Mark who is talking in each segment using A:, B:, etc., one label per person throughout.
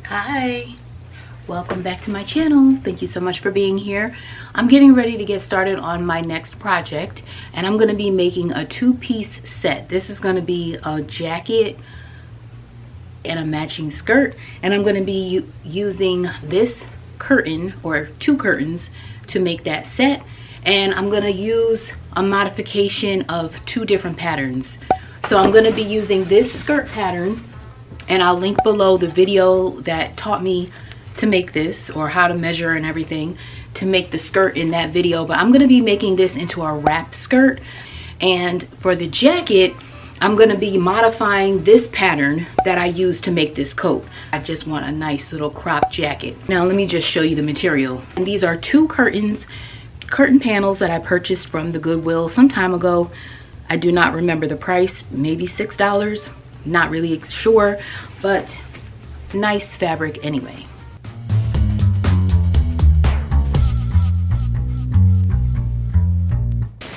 A: Hi, welcome back to my channel. Thank you so much for being here. I'm getting ready to get started on my next project, and I'm going to be making a two-piece set. This is going to be a jacket and a matching skirt, and I'm going to be using this curtain or two curtains to make that set, and I'm going to use a modification of two different patterns. So I'm going to be using this skirt pattern, and I'll link below the video that taught me to make this, or how to measure and everything to make the skirt in that video. But I'm going to be making this into a wrap skirt, and for the jacket I'm going to be modifying this pattern that I used to make this coat. I just want a nice little crop jacket. Now let me just show you the material. And these are two curtain panels that I purchased from the Goodwill some time ago. I do not remember the price, maybe $6. Not really sure, but nice fabric anyway.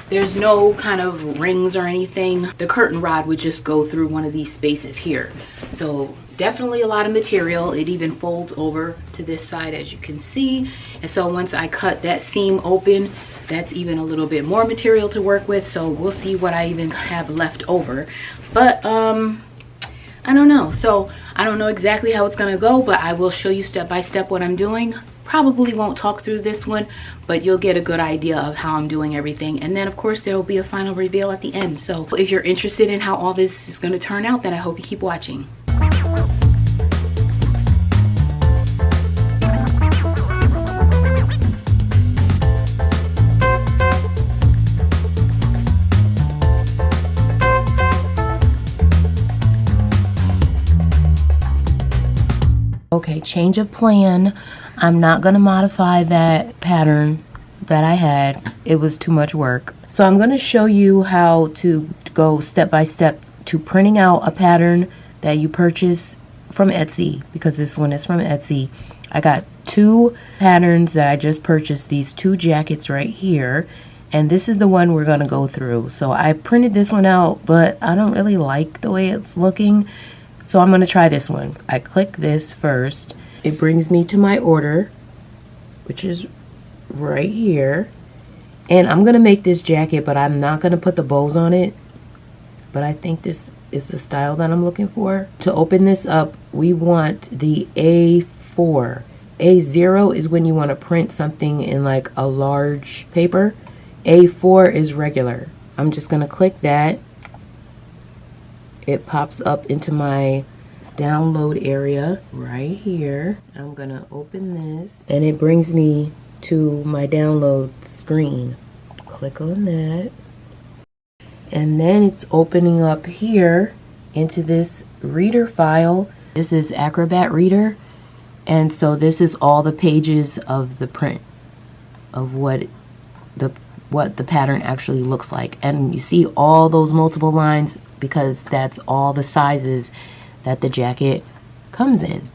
A: There's no kind of rings or anything. The curtain rod would just go through one of these spaces here. So definitely a lot of material. It even folds over to this side, as you can see. And so once I cut that seam open, that's even a little bit more material to work with. So we'll see what I even have left over. But I don't know. So I don't know exactly how it's gonna go, but I will show you step by step what I'm doing. Probably won't talk through this one, but you'll get a good idea of how I'm doing everything. And then of course there will be a final reveal at the end. So if you're interested in how all this is gonna turn out, then I hope you keep watching. Okay, change of plan. I'm not gonna modify that pattern that I had. It was too much work. So I'm gonna show you how to go step by step to printing out a pattern that you purchase from Etsy, because this one is from Etsy. I got two patterns that I just purchased, these two jackets right here, and this is the one we're gonna go through. So I printed this one out, but I don't really like the way it's looking. So I'm going to try this one. I click this first. It brings me to my order, which is right here. And I'm going to make this jacket, but I'm not going to put the bows on it. But I think this is the style that I'm looking for. To open this up, we want the A4. A0 is when you want to print something in like a large paper. A4 is regular. I'm just going to click that. It pops up into my download area right here. I'm gonna open this and it brings me to my download screen. Click on that. And then it's opening up here into this reader file. This is Acrobat Reader. And so this is all the pages of the print of what the pattern actually looks like. And you see all those multiple lines because that's all the sizes that the jacket comes in.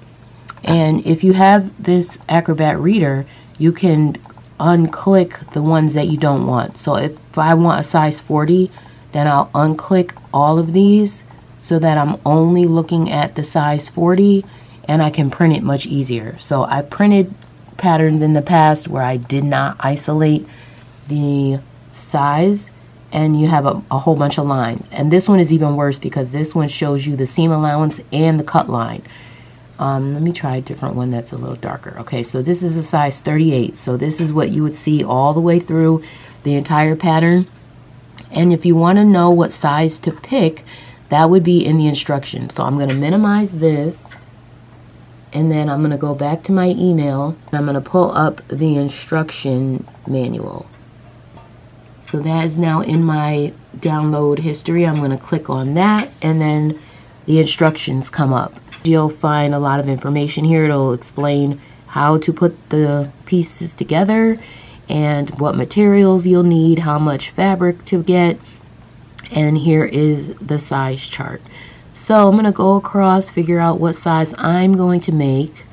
A: And if you have this Acrobat Reader, you can unclick the ones that you don't want. So if I want a size 40, then I'll unclick all of these so that I'm only looking at the size 40, and I can print it much easier. So I printed patterns in the past where I did not isolate the size, and you have a whole bunch of lines. And this one is even worse because this one shows you the seam allowance and the cut line. Let me try a different one that's a little darker. Okay, so this is a size 38. So this is what you would see all the way through the entire pattern. And if you want to know what size to pick, that would be in the instructions. So I'm going to minimize this, and then I'm going to go back to my email, and I'm going to pull up the instruction manual. So that is now in my download history. I'm going to click on that, and then the instructions come up. You'll find a lot of information here. It'll explain how to put the pieces together and what materials you'll need, how much fabric to get, and here is the size chart. So I'm going to go across, figure out what size I'm going to make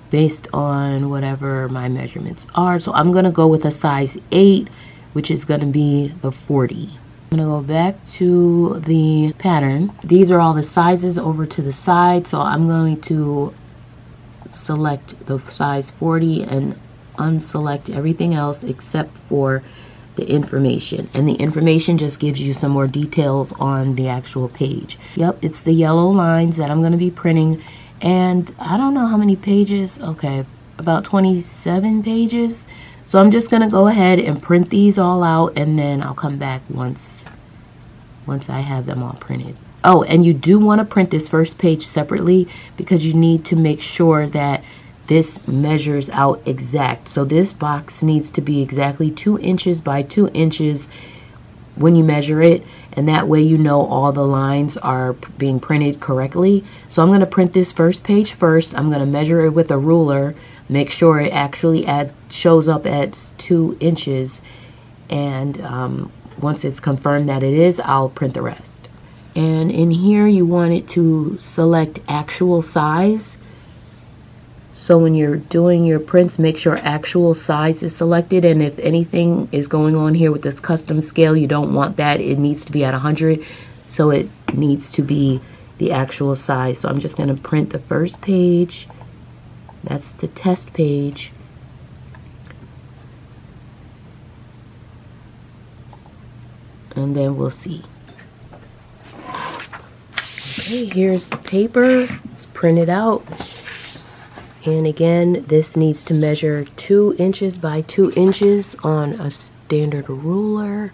A: based on whatever my measurements are. So I'm going to go with a size 8, which is going to be the 40. I'm going to go back to the pattern. These are all the sizes over to the side, so I'm going to select the size 40 and unselect everything else except for the information. And the information just gives you some more details on the actual page. Yep, it's the yellow lines that I'm going to be printing. And I don't know how many pages. Okay, about 27 pages. So I'm just going to go ahead and print these all out, and then I'll come back once I have them all printed. Oh, and you do want to print this first page separately because you need to make sure that this measures out exact. So this box needs to be exactly 2 inches by 2 inches when you measure it, and that way you know all the lines are being printed correctly. So I'm going to print this first page first. I'm going to measure it with a ruler, make sure it actually shows up at 2 inches, and once it's confirmed that it is, I'll print the rest. And in here you want it to select actual size. So when you're doing your prints, make sure actual size is selected, and if anything is going on here with this custom scale, you don't want that. It needs to be at 100, so it needs to be the actual size. So I'm just going to print the first page. That's the test page. And then we'll see. Okay, here's the paper. It's printed out. And again, this needs to measure 2 inches by 2 inches on a standard ruler.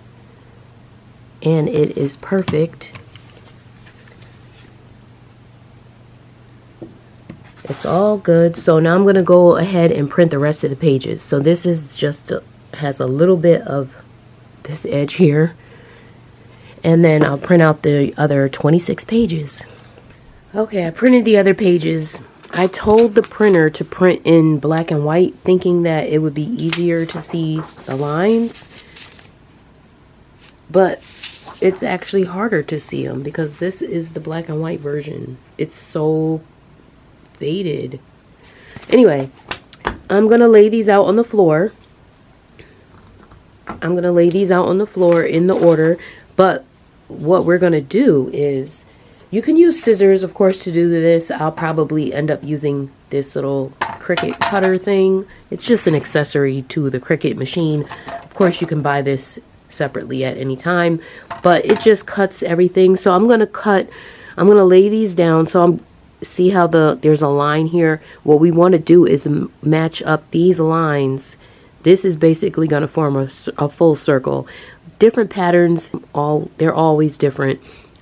A: And it is perfect. It's all good. So now I'm going to go ahead and print the rest of the pages. So this is just has a little bit of this edge here. And then I'll print out the other 26 pages. Okay, I printed the other pages. I told the printer to print in black and white, thinking that it would be easier to see the lines. But it's actually harder to see them because this is the black and white version. It's so faded. Anyway, I'm going to lay these out on the floor. I'm going to lay these out on the floor in the order. But what we're going to do is, you can use scissors, of course, to do this. I'll probably end up using this little Cricut cutter thing. It's just an accessory to the Cricut machine. Of course, you can buy this separately at any time, but it just cuts everything. So I'm going to lay these down. So see how there's a line here. What we want to do is match up these lines. This is basically going to form a full circle. Different patterns, they're always different.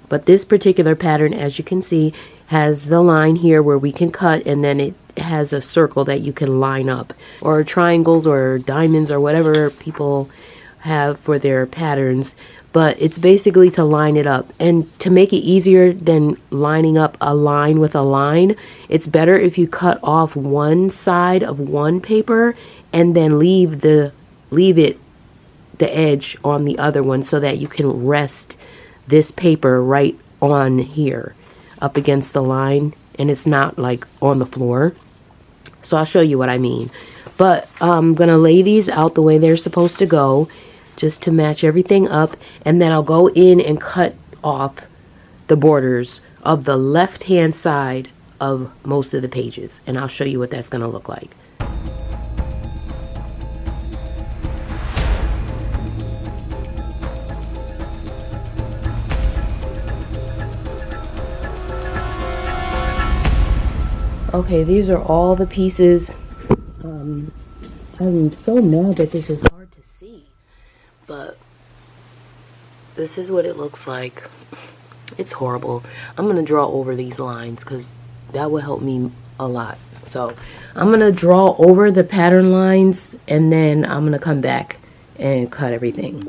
A: But this particular pattern, as you can see, has the line here where we can cut, and then it has a circle that you can line up, or triangles or diamonds or whatever people have for their patterns. But it's basically to line it up. And to make it easier than lining up a line with a line, it's better if you cut off one side of one paper and then leave the edge on the other one, so that you can rest this paper right on here up against the line, and it's not like on the floor. So I'll show you what I mean. But I'm gonna lay these out the way they're supposed to go, just to match everything up, and then I'll go in and cut off the borders of the left hand side of most of the pages, and I'll show you what that's gonna look like. Okay, these are all the pieces. I'm so mad that this is hard to see, but this is what it looks like. It's horrible. I'm going to draw over these lines because that will help me a lot. So I'm going to draw over the pattern lines, and then I'm going to come back and cut everything.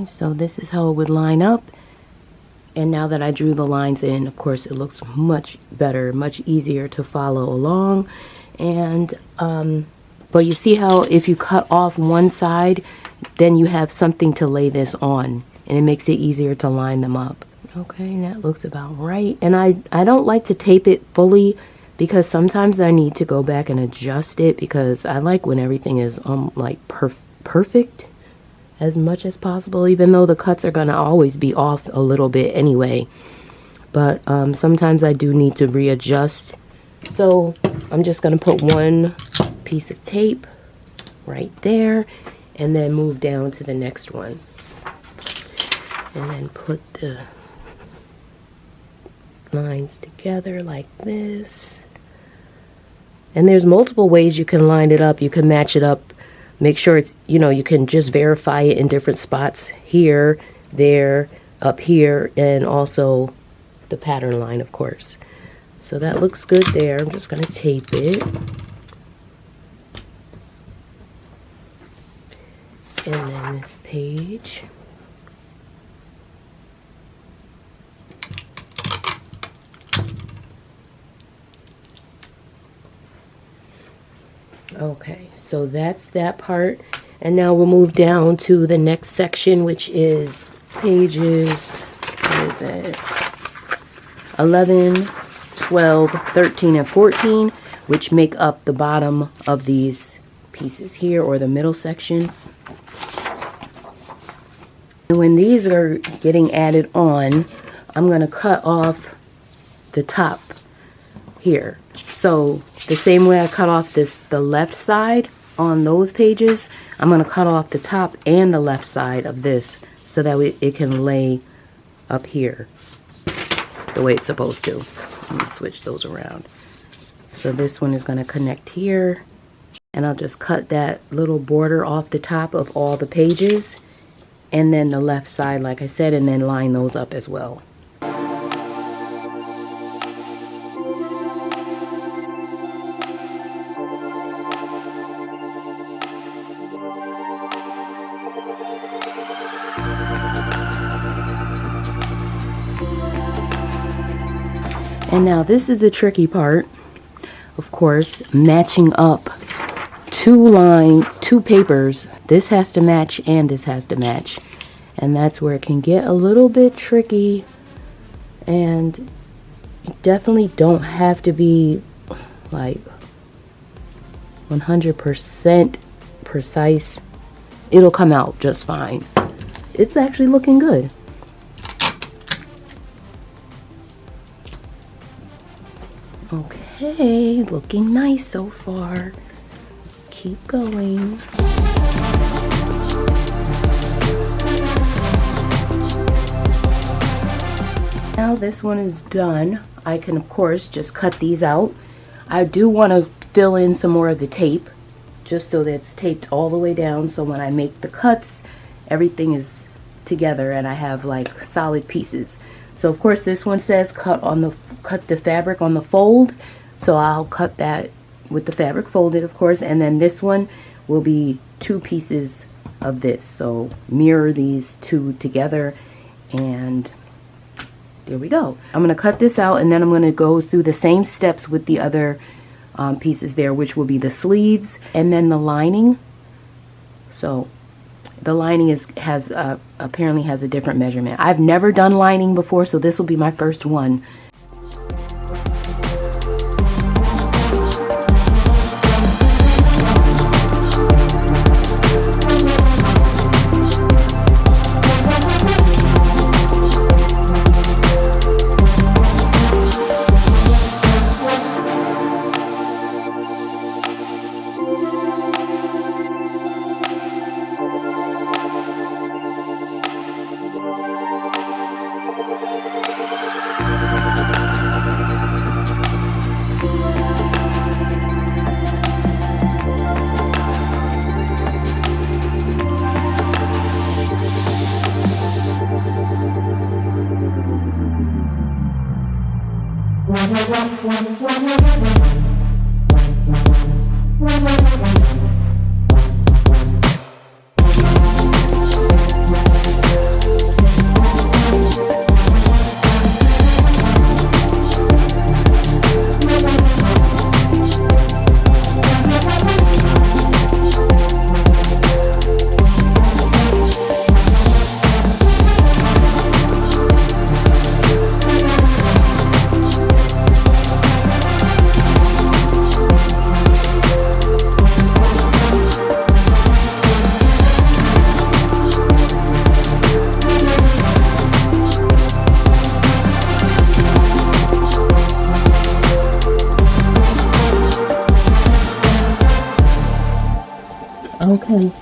A: So this is how it would line up. And now that I drew the lines in, of course, it looks much better, much easier to follow along. And, but you see how if you cut off one side, then you have something to lay this on, and it makes it easier to line them up. Okay, that looks about right. And I don't like to tape it fully because sometimes I need to go back and adjust it, because I like when everything is like perfect as much as possible, even though the cuts are going to always be off a little bit anyway. But sometimes I do need to readjust. So I'm just going to put one piece of tape right there and then move down to the next one. And then put the lines together like this. And there's multiple ways you can line it up. You can match it up. Make sure it's, you know, you can just verify it in different spots here, there, up here, and also the pattern line, of course. So that looks good there. I'm just going to tape it. And then this page. Okay, so that's that part. And now we'll move down to the next section, which is pages, what is it? 11, 12, 13, and 14, which make up the bottom of these pieces here, or the middle section. And when these are getting added on, I'm going to cut off the top here. So the same way I cut off the left side on those pages, I'm going to cut off the top and the left side of this so that it can lay up here the way it's supposed to. Let me switch those around. So this one is going to connect here, and I'll just cut that little border off the top of all the pages, and then the left side, like I said, and then line those up as well. And now this is the tricky part, of course, matching up two papers. This has to match and this has to match. And that's where it can get a little bit tricky. And you definitely don't have to be like 100% precise. It'll come out just fine. It's actually looking good. Okay, looking nice so far. Keep going. Now this one is done. I can of course just cut these out. I do want to fill in some more of the tape, just so that it's taped all the way down, so when I make the cuts, everything is together and I have like solid pieces. So of course this one says cut the fabric on the fold, so I'll cut that with the fabric folded, of course, and then this one will be two pieces of this. So mirror these two together, and there we go. I'm going to cut this out, and then I'm going to go through the same steps with the other pieces there, which will be the sleeves and then the lining. So the lining apparently has a different measurement. I've never done lining before, so this will be my first one.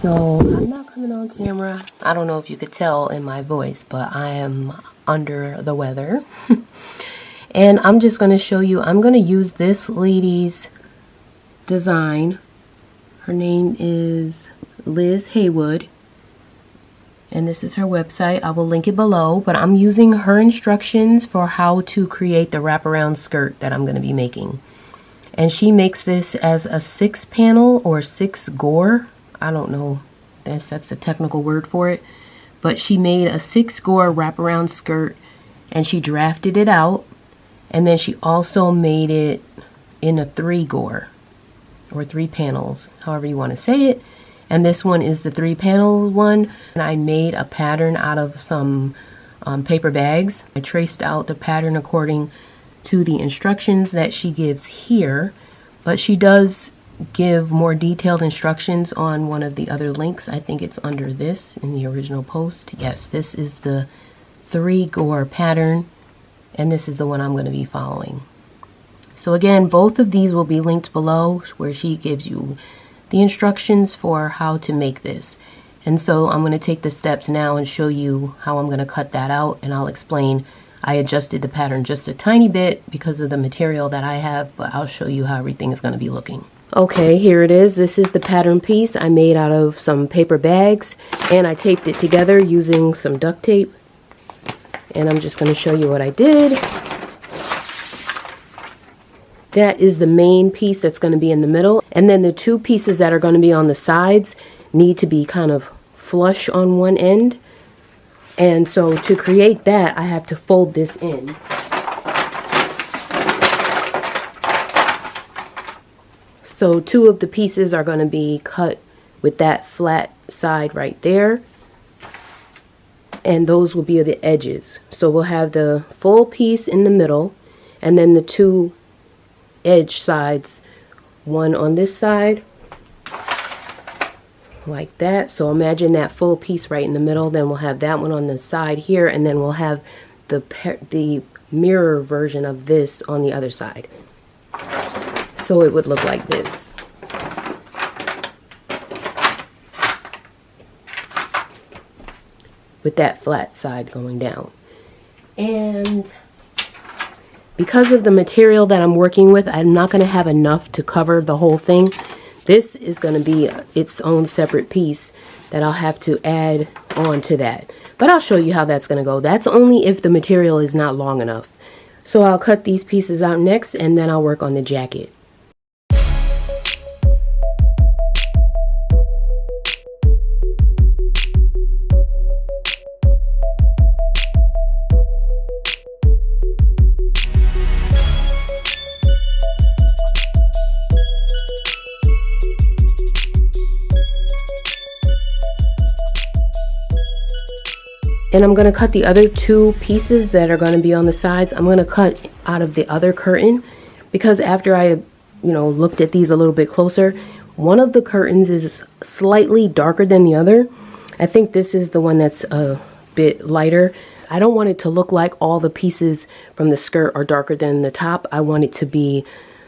A: So I'm not coming on camera. I don't know if you could tell in my voice, but I am under the weather. And I'm just going to show you, I'm going to use this lady's design. Her name is Liz Haywood. And this is her website. I will link it below, but I'm using her instructions for how to create the wraparound skirt that I'm going to be making. And she makes this as a 6-panel or 6-gore. I don't know, that's the technical word for it. But she made a 6-gore wraparound skirt and she drafted it out. And then she also made it in a 3-gore or 3 panels, however you want to say it. And this one is the 3-panel one. And I made a pattern out of some paper bags. I traced out the pattern according to the instructions that she gives here. But she does give more detailed instructions on one of the other links. I think it's under this in the original post. Yes, this is the 3-gore pattern. And this is the one I'm going to be following. So again, both of these will be linked below where she gives you the instructions for how to make this. And so I'm going to take the steps now and show you how I'm going to cut that out, and I'll explain. I adjusted the pattern just a tiny bit because of the material that I have, but I'll show you how everything is going to be looking. Okay, here it is. This is the pattern piece I made out of some paper bags, and I taped it together using some duct tape. And I'm just going to show you what I did. That is the main piece that's going to be in the middle. And then the 2 pieces that are going to be on the sides need to be kind of flush on one end. And so to create that, I have to fold this in. So 2 of the pieces are going to be cut with that flat side right there. And those will be the edges. So we'll have the full piece in the middle, and then the 2 edge sides, one on this side like that. So imagine that full piece right in the middle. Then we'll have that one on the side here, and then we'll have the mirror version of this on the other side. So it would look like this. With that flat side going down. And because of the material that I'm working with, I'm not going to have enough to cover the whole thing. This is going to be its own separate piece that I'll have to add on to that. But I'll show you how that's going to go. That's only if the material is not long enough. So I'll cut these pieces out next, and then I'll work on the jacket. And I'm going to cut the other 2 pieces that are going to be on the sides. I'm going to cut out of the other curtain because after I, looked at these a little bit closer, one of the curtains is slightly darker than the other. I think this is the one that's a bit lighter. I don't want it to look like all the pieces from the skirt are darker than the top. I want it to be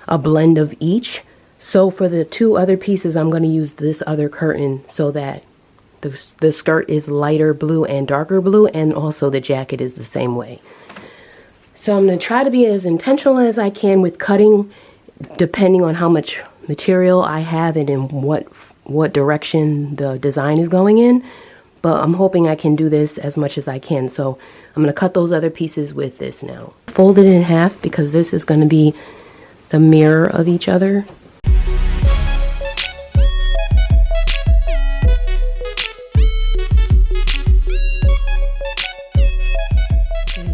A: a blend of each. So for the 2 other pieces, I'm going to use this other curtain so that the skirt is lighter blue and darker blue, and also the jacket is the same way. So I'm going to try to be as intentional as I can with cutting, depending on how much material I have and in what direction the design is going in. But I'm hoping I can do this as much as I can. So I'm going to cut those other pieces with this now. Fold it in half because this is going to be the mirror of each other.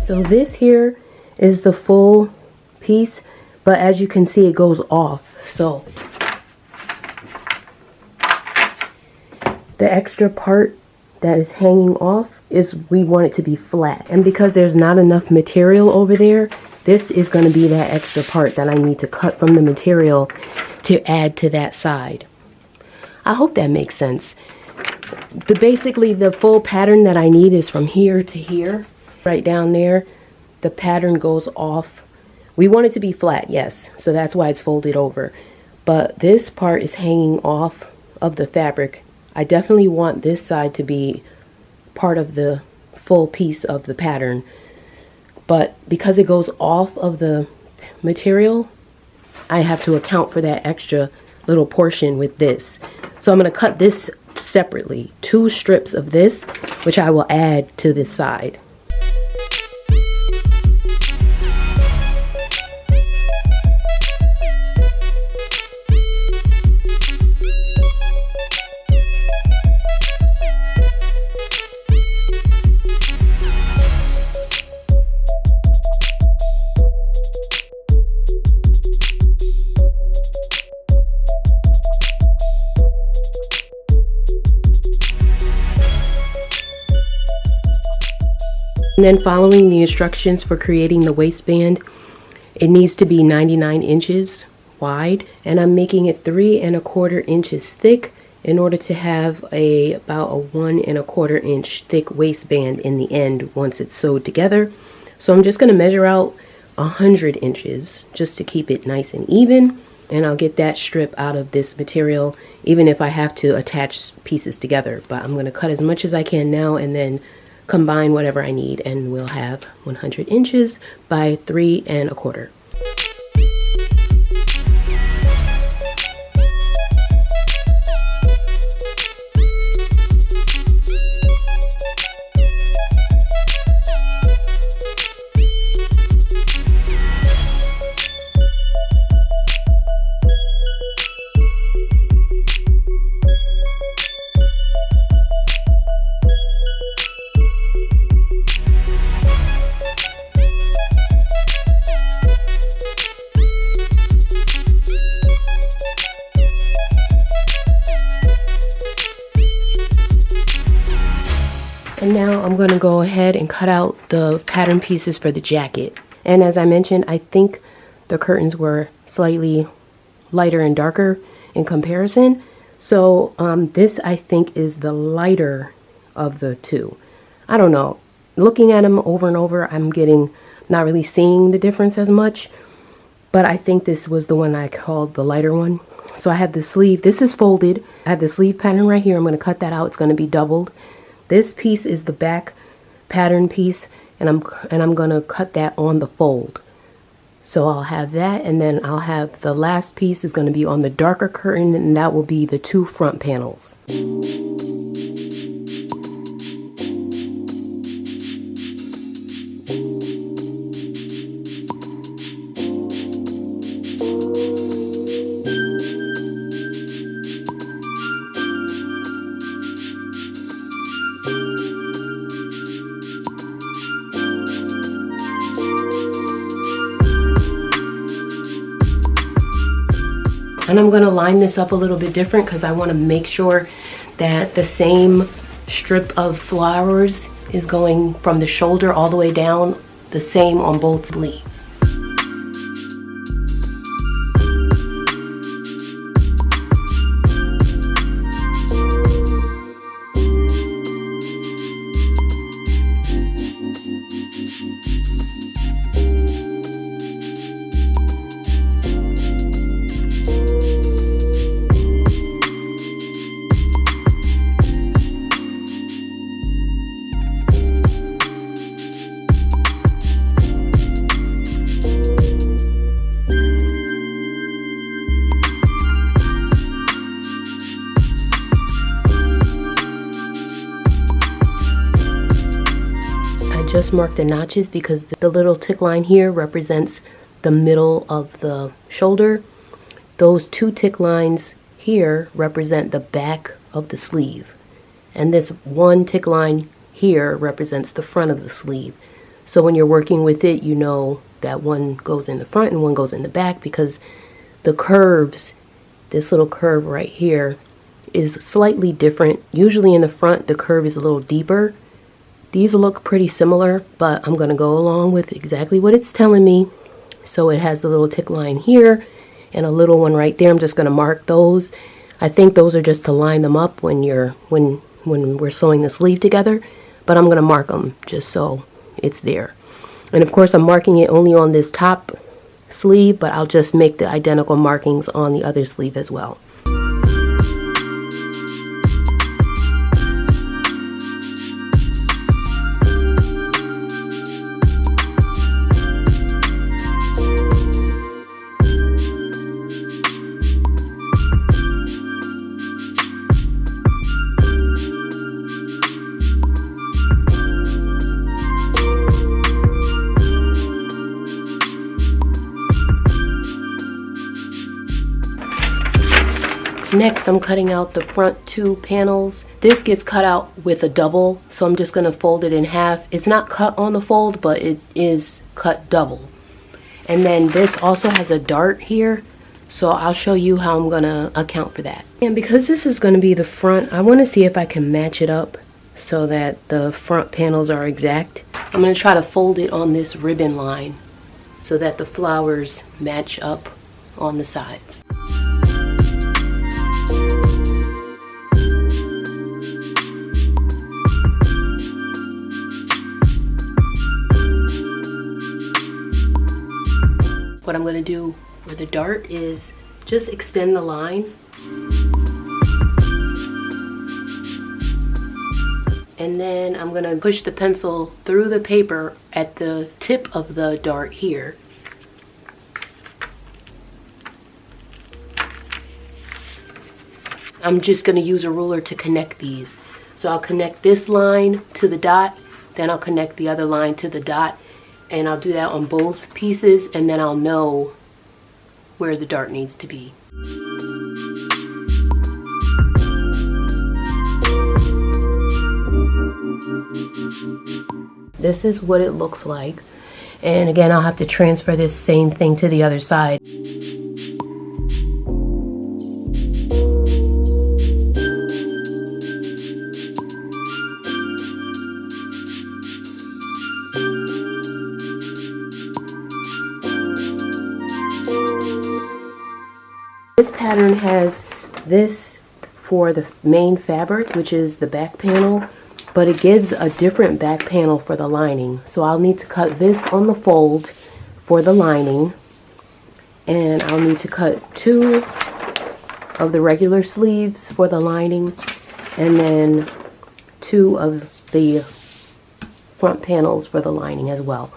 A: So this here is the full piece, but as you can see, it goes off. So the extra part that is hanging off is we want it to be flat. And because there's not enough material over there, this is going to be that extra part that I need to cut from the material to add to that side. I hope that makes sense. Basically, the full pattern that I need is from here to here. Right down there, the pattern goes off. We want it to be flat, yes, so that's why it's folded over. But this part is hanging off of the fabric I definitely want this side to be part of the full piece of the pattern, but because it goes off of the material, I have to account for that extra little portion with this. So I'm going to cut this separately, 2 strips of this, which I will add to this side. And then following the instructions for creating the waistband, it needs to be 99 inches wide, and I'm making it 3 1/4 inches thick in order to have about a 1 1/4 inch thick waistband in the end once it's sewed together. So I'm just going to measure out 100 inches just to keep it nice and even, and I'll get that strip out of this material even if I have to attach pieces together. But I'm going to cut as much as I can now and then combine whatever I need, and we'll have 100 inches by 3 1/4. And now I'm going to go ahead and cut out the pattern pieces for the jacket. And as I mentioned, I think the curtains were slightly lighter and darker in comparison. So this I think is the lighter of the two. I don't know. Looking at them over and over, I'm not really seeing the difference as much. But I think this was the one I called the lighter one. So I have the sleeve. This is folded. I have the sleeve pattern right here. I'm going to cut that out. It's going to be doubled. This piece is the back pattern piece, and I'm going to cut that on the fold. So I'll have that, and then I'll have the last piece is going to be on the darker curtain, and that will be the 2 front panels. And I'm going to line this up a little bit different because I want to make sure that the same strip of flowers is going from the shoulder all the way down, the same on both sleeves. Just mark the notches because the little tick line here represents the middle of the shoulder. Those 2 tick lines here represent the back of the sleeve, and this 1 tick line here represents the front of the sleeve. So when you're working with it, you know that one goes in the front and one goes in the back because the curves, this little curve right here is slightly different. Usually in the front the curve is a little deeper. These look pretty similar, but I'm going to go along with exactly what it's telling me. So it has the little tick line here and a little one right there. I'm just going to mark those. I think those are just to line them up when we're sewing the sleeve together, but I'm going to mark them just so it's there. And of course I'm marking it only on this top sleeve, but I'll just make the identical markings on the other sleeve as well. Next, I'm cutting out the front 2 panels. This gets cut out with a double, so I'm just going to fold it in half. It's not cut on the fold, but it is cut double. And then this also has a dart here, so I'll show you how I'm going to account for that. And because this is going to be the front, I want to see if I can match it up so that the front panels are exact. I'm going to try to fold it on this ribbon line so that the flowers match up on the sides. What I'm going to do for the dart is just extend the line. And then I'm going to push the pencil through the paper at the tip of the dart here. I'm just going to use a ruler to connect these. So I'll connect this line to the dot, then I'll connect the other line to the dot, and I'll do that on both pieces, and then I'll know where the dart needs to be. This is what it looks like. And again, I'll have to transfer this same thing to the other side. This pattern has this for the main fabric, which is the back panel, but it gives a different back panel for the lining. So I'll need to cut this on the fold for the lining, and I'll need to cut 2 of the regular sleeves for the lining, and then 2 of the front panels for the lining as well.